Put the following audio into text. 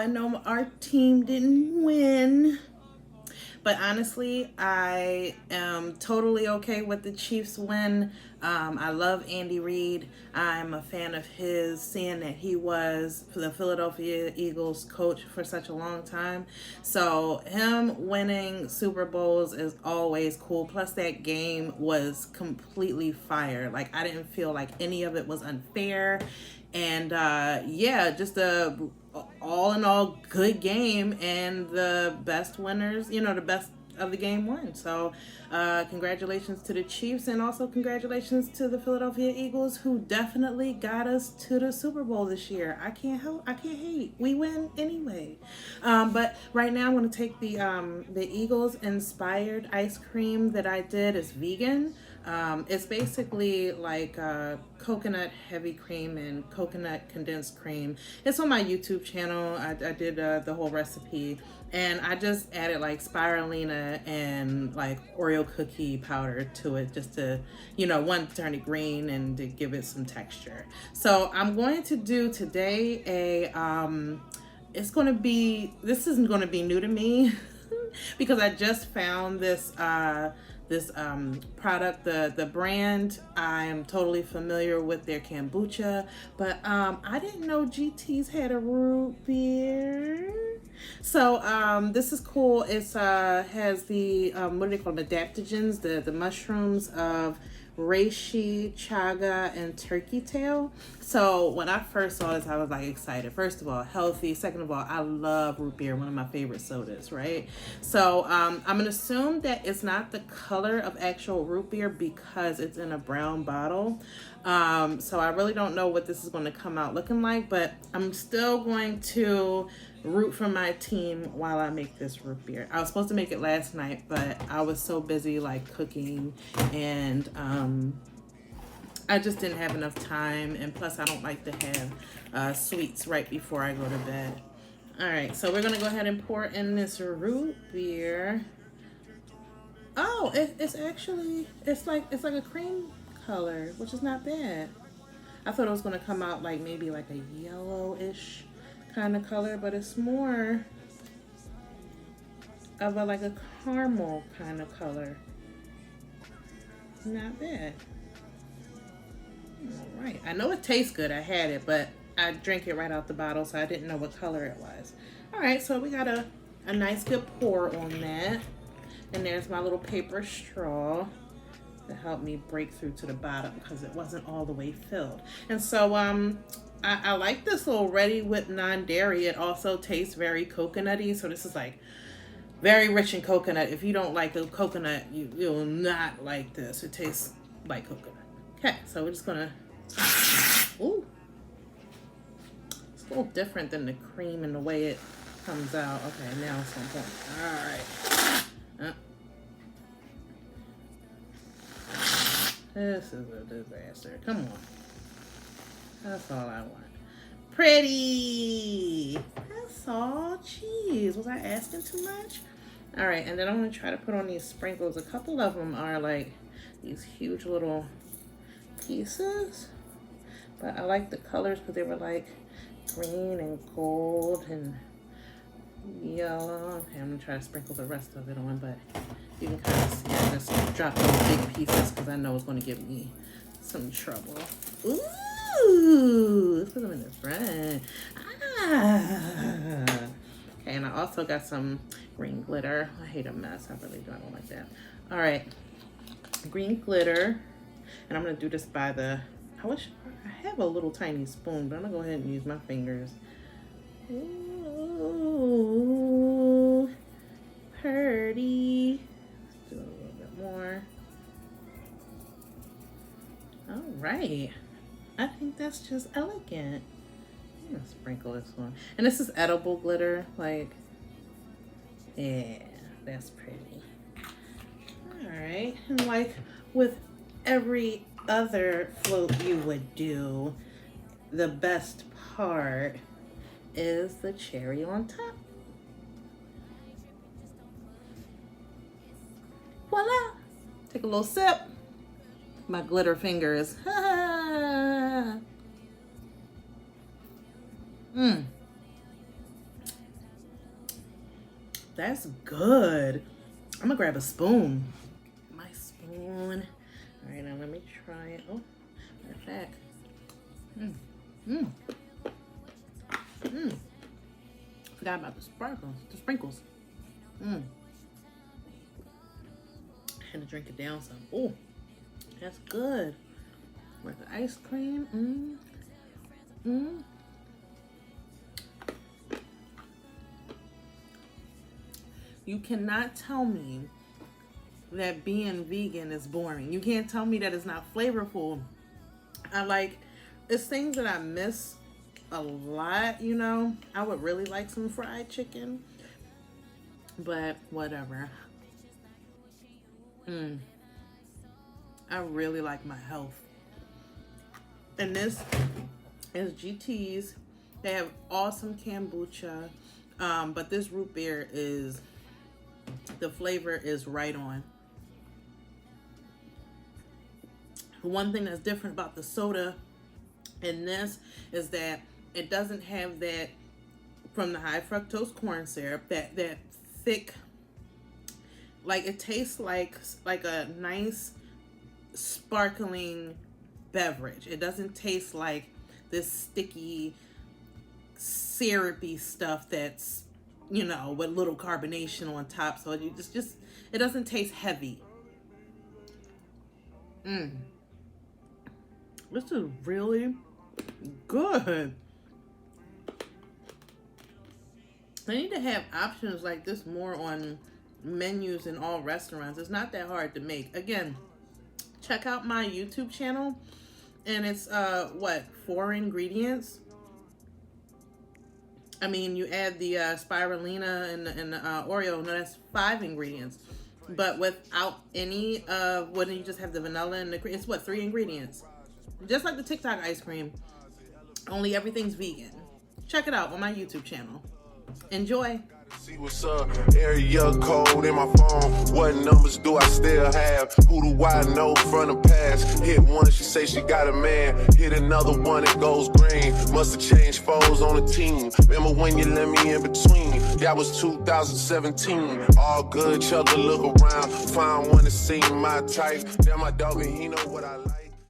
I know our team didn't win. But honestly, I am totally okay with the Chiefs win. I love Andy Reid. I'm a fan of his, seeing that he was the Philadelphia Eagles coach for such a long time. So him winning Super Bowls is always cool. Plus that game was completely fire. Like I didn't feel like any of it was unfair. And yeah, just a all in all good game, and the best winners, the best of the game won. So congratulations to the Chiefs, and also congratulations to the Philadelphia Eagles, who definitely got us to the Super Bowl this year. I can't hate. We win anyway. But right now I'm going to take the Eagles inspired ice cream that I did. Is vegan. It's basically like coconut heavy cream and coconut condensed cream. It's on my YouTube channel. I did the whole recipe, and I just added like spirulina and like Oreo cookie powder to it, just to, one, turn it green and to give it some texture. So I'm going to do today this isn't going to be new to me because I just found this product. The brand, I am totally familiar with their kombucha, but I didn't know GT's had a root beer. So this is cool. It's has the what do they call them, adaptogens, the mushrooms of reishi, chaga, and turkey tail. So when I first saw this, I was like excited. First of all, healthy. Second of all, I love root beer, one of my favorite sodas, right? So I'm gonna assume that it's not the color of actual root beer because it's in a brown bottle. So I really don't know what this is going to come out looking like, but I'm still going to root for my team while I make this root beer. I was supposed to make it last night, but I was so busy like cooking, and I just didn't have enough time, and plus I don't like to have sweets right before I go to bed. All right, so we're gonna go ahead and pour in this root beer. Oh, it's like a cream color, which is not bad. I thought it was gonna come out like maybe like a yellowish kind of color, but it's more of like a caramel kind of color. Not bad. All right, I know it tastes good. I had it, but I drank it right out the bottle, so I didn't know what color it was. All right, so we got a nice good pour on that, and there's my little paper straw to help me break through to the bottom because it wasn't all the way filled. And so I like this little ready with non-dairy. It also tastes very coconutty, so this is like very rich in coconut. If you don't like the coconut, you'll not like this. It tastes like coconut. Okay, so we're just gonna, ooh, it's a little different than the cream and the way it comes out. Okay, now it's on point. All right. This is a disaster. Come on. That's all I want. Pretty. That's all. Jeez, was I asking too much? All right, and then I'm gonna try to put on these sprinkles. A couple of them are like these huge little pieces, but I like the colors because they were like green and gold and yellow. Okay, I'm gonna try to sprinkle the rest of it on, but you can kind of see I just drop those big pieces because I know it's going to give me some trouble. Ooh, let's put them in the front. Ah. Okay, and I also got some green glitter. I hate a mess. I really don't like that. All right, green glitter. And I'm going to do this by I wish I have a little tiny spoon, but I'm going to go ahead and use my fingers. Ooh, pretty. Let's do a little bit more. All right. I think that's just elegant. I'm going to sprinkle this one. And this is edible glitter. Like, yeah, that's pretty. All right. And like with every other float you would do, the best part is the cherry on top. Voila! Take a little sip. My glitter fingers. That's good. I'm gonna grab a spoon. My spoon. All right, now let me try it. Oh, matter of fact. Forgot about the sprinkles. Had to drink it down some. Oh, that's good. With the ice cream. You cannot tell me that being vegan is boring. You can't tell me that it's not flavorful. It's things that I miss a lot, you know. I would really like some fried chicken, but whatever. I really like my health. And this is GT's. They have awesome kombucha, but this root beer the flavor is right on. One thing that's different about the soda in this is that it doesn't have that, from the high fructose corn syrup, that thick, like it tastes like a nice sparkling beverage. It doesn't taste like this sticky syrupy stuff that's, you know, with little carbonation on top. So you just it doesn't taste heavy. This is really good. They need to have options like this more on menus in all restaurants. It's not that hard to make. Again, check out my YouTube channel, and it's 4 ingredients. I mean, you add the spirulina and the Oreo. No, that's 5 ingredients. But without any wouldn't you just have the vanilla and the cream? It's 3 ingredients. Just like the TikTok ice cream, only everything's vegan. Check it out on my YouTube channel. Enjoy. See what's up, area code in my phone. What numbers do I still have? Who do I know from the past? Hit one, she say she got a man. Hit another one, it goes green. Must have changed foes on the team. Remember when you let me in between? That was 2017. All good, chug a look around. Find one that seemed my type. Then my dog and he know what I like.